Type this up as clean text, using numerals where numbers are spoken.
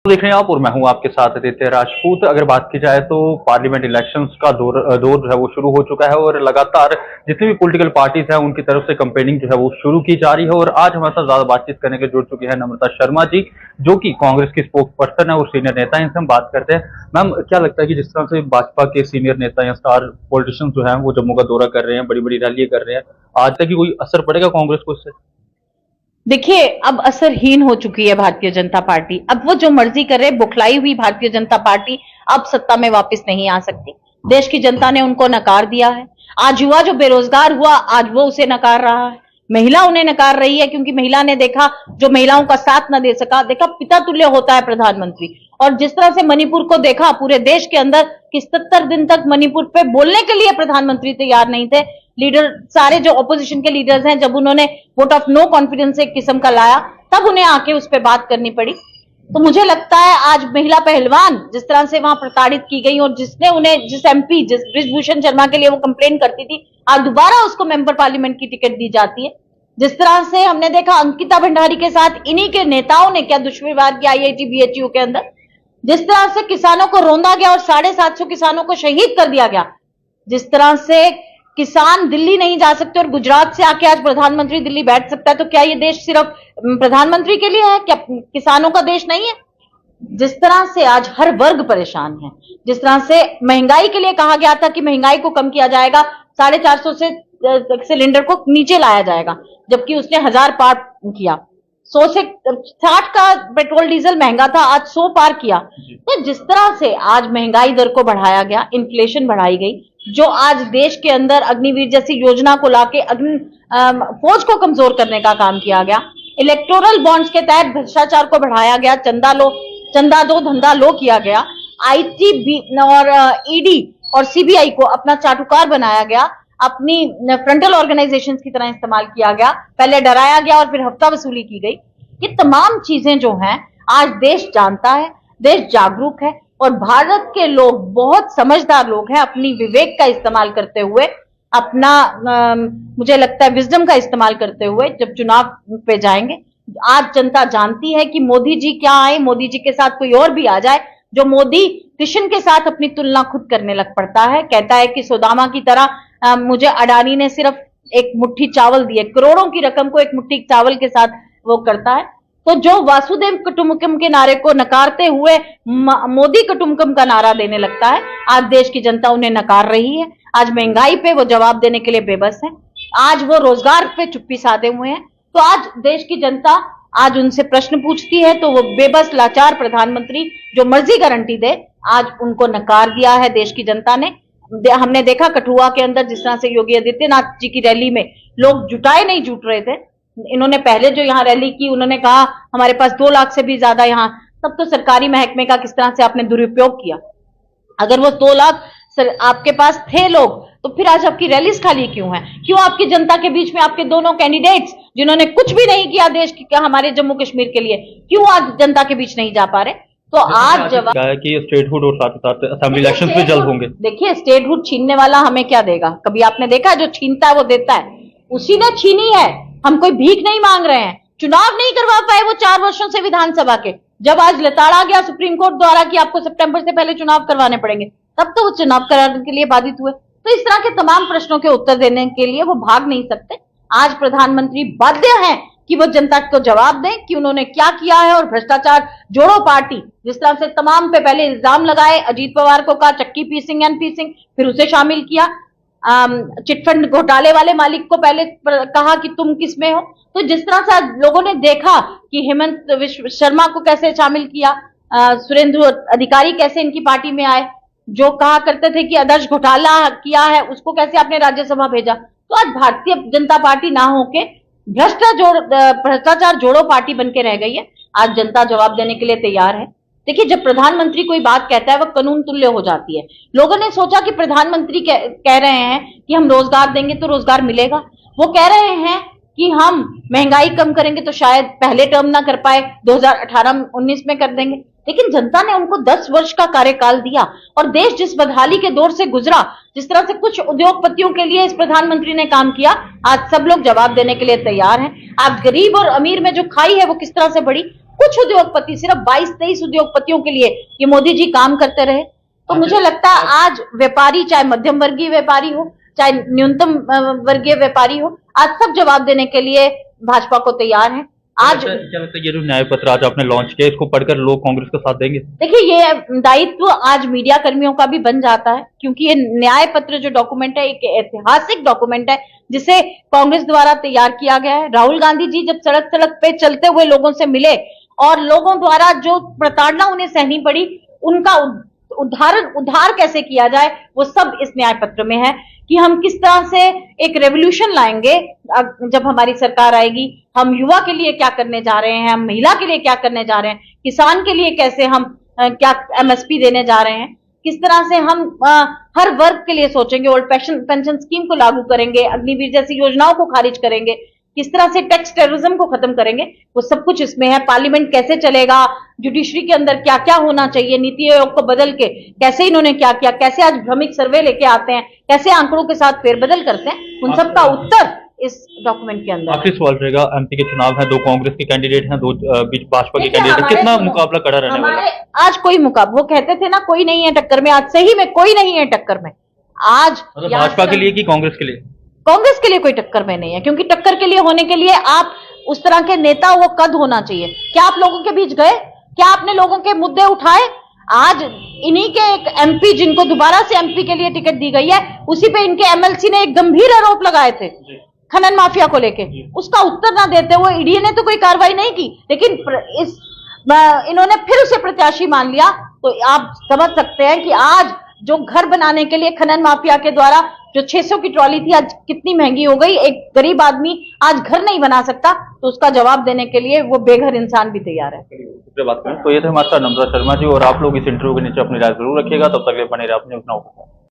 देख रहे हैं आप और मैं हूं आपके साथ आदित्य राजपूत। अगर बात की जाए तो पार्लियामेंट इलेक्शंस का दौर जो है वो शुरू हो चुका है और लगातार जितनी भी पॉलिटिकल पार्टीज हैं उनकी तरफ से कैंपेनिंग जो है वो शुरू की जा रही है। और आज हमारे साथ ज्यादा बातचीत करने के जुड़ चुकी है नम्रता शर्मा जी, जो कि कांग्रेस की स्पोक्स पर्सन है और सीनियर नेता है। इनसे हम बात करते हैं। मैम, क्या लगता है कि जिस तरह से भाजपा के सीनियर नेता या स्टार पॉलिटिशियंस जो है वो जम्मू का दौरा कर रहे हैं, बड़ी बड़ी रैलियां कर रहे हैं, आज तक की कोई असर पड़ेगा कांग्रेस को इससे? देखिए, अब असरहीन हो चुकी है भारतीय जनता पार्टी। अब वो जो मर्जी करे, बुखलाई हुई भारतीय जनता पार्टी अब सत्ता में वापस नहीं आ सकती। देश की जनता ने उनको नकार दिया है। आज युवा जो बेरोजगार हुआ, आज वो उसे नकार रहा है। महिला उन्हें नकार रही है, क्योंकि महिला ने देखा, जो महिलाओं का साथ न दे सका, देखा पिता तुल्य होता है प्रधानमंत्री। और जिस तरह से मणिपुर को देखा पूरे देश के अंदर कि 77 दिन तक मणिपुर पे बोलने के लिए प्रधानमंत्री तैयार नहीं थे। लीडर, सारे जो ऑपोजिशन के लीडर्स हैं, जब उन्होंने वोट ऑफ नो कॉन्फिडेंस एक किस्म का लाया, तब उन्हें आके उस पर बात करनी पड़ी। तो मुझे लगता है आज महिला पहलवान जिस तरह से वहां प्रताड़ित की गई, और जिसने उन्हें, जिस एमपी, जिस बृजभूषण शर्मा के लिए वो कंप्लेन करती थी, आज दोबारा उसको मेंबर पार्लियामेंट की टिकट दी जाती है। जिस तरह से हमने देखा अंकिता भंडारी के साथ इन्हीं के नेताओं ने क्या दुष्व्यवहार किया IIT BHU के अंदर। जिस तरह से किसानों को रौंदा गया और 750 किसानों को शहीद कर दिया गया। जिस तरह से किसान दिल्ली नहीं जा सकते और गुजरात से आके आज प्रधानमंत्री दिल्ली बैठ सकता है, तो क्या ये देश सिर्फ प्रधानमंत्री के लिए है? क्या किसानों का देश नहीं है? जिस तरह से आज हर वर्ग परेशान है, जिस तरह से महंगाई के लिए कहा गया था कि महंगाई को कम किया जाएगा, 450 से सिलेंडर को नीचे लाया जाएगा, जबकि उसने 1000 पार किया। 100 से 60 का पेट्रोल डीजल महंगा था, आज 100 पार किया। तो जिस तरह से आज महंगाई दर को बढ़ाया गया, इन्फ्लेशन बढ़ाई गई, जो आज देश के अंदर अग्निवीर जैसी योजना को लाके फौज को कमजोर करने का काम किया गया, इलेक्टोरल बॉन्ड्स के तहत भ्रष्टाचार को बढ़ाया गया, चंदा दो धंधा लो किया गया, IT और ED और CBI को अपना चाटुकार बनाया गया, अपनी फ्रंटल ऑर्गेनाइजेशंस की तरह इस्तेमाल किया गया, पहले डराया गया और फिर हफ्ता वसूली की गई। ये तमाम चीजें जो हैं, आज देश जानता है, देश जागरूक है, और भारत के लोग बहुत समझदार लोग हैं। अपनी विवेक का इस्तेमाल करते हुए, अपना मुझे लगता है विजडम का इस्तेमाल करते हुए जब चुनाव पे जाएंगे। आज जनता जानती है कि मोदी जी क्या आए, मोदी जी के साथ कोई और भी आ जाए। जो मोदी कृष्ण के साथ अपनी तुलना खुद करने लग पड़ता है, कहता है कि सुदामा की तरह मुझे अडानी ने सिर्फ एक मुट्ठी चावल दिए, करोड़ों की रकम को एक मुट्ठी चावल के साथ वो करता है। तो जो वासुदेव कुटुंबकम के नारे को नकारते हुए मोदी कुटुंबकम का नारा देने लगता है, आज देश की जनता उन्हें नकार रही है। आज महंगाई पे वो जवाब देने के लिए बेबस है, आज वो रोजगार पे चुप्पी साधे हुए हैं। तो आज देश की जनता आज उनसे प्रश्न पूछती है, तो वो बेबस लाचार प्रधानमंत्री जो मर्जी गारंटी दे, आज उनको नकार दिया है देश की जनता ने। हमने देखा कठुआ के अंदर जिस तरह से योगी आदित्यनाथ जी की रैली में लोग जुटाए नहीं जुट रहे थे। इन्होंने पहले जो यहाँ रैली की, उन्होंने कहा हमारे पास 2 लाख से भी ज्यादा यहाँ, तब तो सरकारी महकमे का किस तरह से आपने दुरुपयोग किया। अगर वो 2 लाख आपके पास थे लोग, तो फिर आज आपकी रैलीज खाली क्यों है? क्यों आपकी जनता के बीच में आपके दोनों कैंडिडेट्स जिन्होंने कुछ भी नहीं किया देश के, हमारे जम्मू कश्मीर के लिए, क्यों आज जनता के बीच नहीं जा पा रहे? तो आज जवाब है कि स्टेटहुड और साथ ही साथ असेंबली इलेक्शंस भी जल्द होंगे। देखिए, स्टेटहुड छीनने वाला हमें क्या देगा? कभी आपने देखा? जो छीनता है वो देता है, उसी ने छीनी है। हम कोई भीख नहीं मांग रहे हैं। चुनाव नहीं करवा पाए वो 4 वर्षों से विधानसभा के, जब आज लताड़ा गया सुप्रीम कोर्ट द्वारा कि आपको सितंबर से पहले चुनाव करवाने पड़ेंगे, तब तो वो चुनाव कराने के लिए बाधित हुए। तो इस तरह के तमाम प्रश्नों के उत्तर देने के लिए वो भाग नहीं सकते। आज प्रधानमंत्री बाध्य हैं कि वो जनता को जवाब दें कि उन्होंने क्या किया है। और भ्रष्टाचार जोड़ो पार्टी जिस तरह से तमाम पे पहले इल्जाम लगाए, अजीत पवार को कहा चक्की पीसिंग एंड पीसिंग, फिर उसे शामिल किया, चिटफंड घोटाले वाले मालिक को पहले कहा कि तुम किसमें हो। तो जिस तरह से लोगों ने देखा कि हेमंत विश्व शर्मा को कैसे शामिल किया, सुरेंद्र अधिकारी कैसे इनकी पार्टी में आए, जो कहा करते थे कि आदर्श घोटाला किया है उसको कैसे आपने राज्यसभा भेजा। तो आज भारतीय जनता पार्टी ना होके भ्रष्टाचार जोड़ो पार्टी बन के रह गई है। आज जनता जवाब देने के लिए तैयार है। देखिए, जब प्रधानमंत्री कोई बात कहता है वह कानून तुल्य हो जाती है। लोगों ने सोचा कि प्रधानमंत्री कह रहे हैं कि हम रोजगार देंगे तो रोजगार मिलेगा, वो कह रहे हैं कि हम महंगाई कम करेंगे तो शायद पहले टर्म ना कर पाए, 2018-19 में कर देंगे। लेकिन जनता ने उनको 10 वर्ष का कार्यकाल दिया, और देश जिस बदहाली के दौर से गुजरा, जिस तरह से कुछ उद्योगपतियों के लिए इस प्रधानमंत्री ने काम किया, आज सब लोग जवाब देने के लिए तैयार हैं। आज गरीब और अमीर में जो खाई है वो किस तरह से बढ़ी, कुछ उद्योगपति, सिर्फ 22-23 उद्योगपतियों के लिए ये मोदी जी काम करते रहे। तो मुझे लगता है आज व्यापारी, चाहे मध्यम वर्गीय व्यापारी हो, चाहे न्यूनतम वर्गीय व्यापारी हो, आज सब जवाब देने के लिए भाजपा को तैयार है। आज क्या लगता है ये जो न्याय पत्र आज आपने लॉन्च किया, इसको पढ़कर लोग कांग्रेस का साथ देंगे? देखिए, ये दायित्व आज मीडिया कर्मियों का भी बन जाता है, क्योंकि ये न्याय पत्र जो डॉक्यूमेंट है, एक ऐतिहासिक डॉक्यूमेंट है जिसे कांग्रेस द्वारा तैयार किया गया है। राहुल गांधी जी जब सड़क सड़क पे चलते हुए लोगों से मिले और लोगों द्वारा जो प्रताड़ना उन्हें सहनी पड़ी, उनका उद्धार कैसे किया जाए, वो सब इस न्याय पत्र में है कि हम किस तरह से एक रेवोल्यूशन लाएंगे जब हमारी सरकार आएगी। हम युवा के लिए क्या करने जा रहे हैं, हम महिला के लिए क्या करने जा रहे हैं, किसान के लिए कैसे हम क्या एमएसपी देने जा रहे हैं, किस तरह से हम हर वर्ग के लिए सोचेंगे, ओल्ड पेंशन स्कीम को लागू करेंगे, अग्निवीर जैसी योजनाओं को खारिज करेंगे, किस तरह से टैक्स टेररिज्म को खत्म करेंगे, वो सब कुछ इसमें है। पार्लियामेंट कैसे चलेगा, जुडिशरी के अंदर क्या क्या होना चाहिए, नीति आयोग को बदल के कैसे इन्होंने क्या किया, कैसे आज भ्रमिक सर्वे लेके आते हैं, कैसे आंकड़ों के साथ फेरबदल करते हैं, उन सब का उत्तर इस डॉक्यूमेंट के अंदर। आखिरी सवाल रहेगा, एमपी के चुनाव है, 2 कांग्रेस के कैंडिडेट हैं, 2 बीच भाजपा के कैंडिडेट हैं, कितना मुकाबला कड़ा रहने वाला है? आज कोई मुकाबला, वो कहते थे ना कोई नहीं है टक्कर में, आज सही में कोई नहीं है टक्कर में। आज मतलब भाजपा के लिए कि कांग्रेस के लिए? कांग्रेस के लिए कोई टक्कर में नहीं है, क्योंकि टक्कर के लिए होने के लिए आप उस तरह के नेता, वो कद होना चाहिए। क्या आप लोगों के बीच गए? क्या आपने लोगों के मुद्दे उठाए? आज इन्हीं के एक एमपी, जिनको दोबारा से एमपी के लिए टिकट दी गई है, उसी पे इनके एमएलसी ने एक गंभीर आरोप लगाए थे खनन माफिया को लेके, उसका उत्तर ना देते हुए ईडी ने तो कोई कार्रवाई नहीं की, लेकिन इन्होंने फिर उसे प्रत्याशी मान लिया। तो आप समझ सकते हैं कि आज जो घर बनाने के लिए खनन माफिया के द्वारा जो 600 की ट्रॉली थी, आज कितनी महंगी हो गई। एक गरीब आदमी आज घर नहीं बना सकता, तो उसका जवाब देने के लिए वो बेघर इंसान भी तैयार है। बात करें तो ये थे हमारे साथ नम्रता शर्मा जी, और आप लोग इस इंटरव्यू के नीचे अपनी राय जरूर रखिएगा। तब तक बने रहे अपने अपना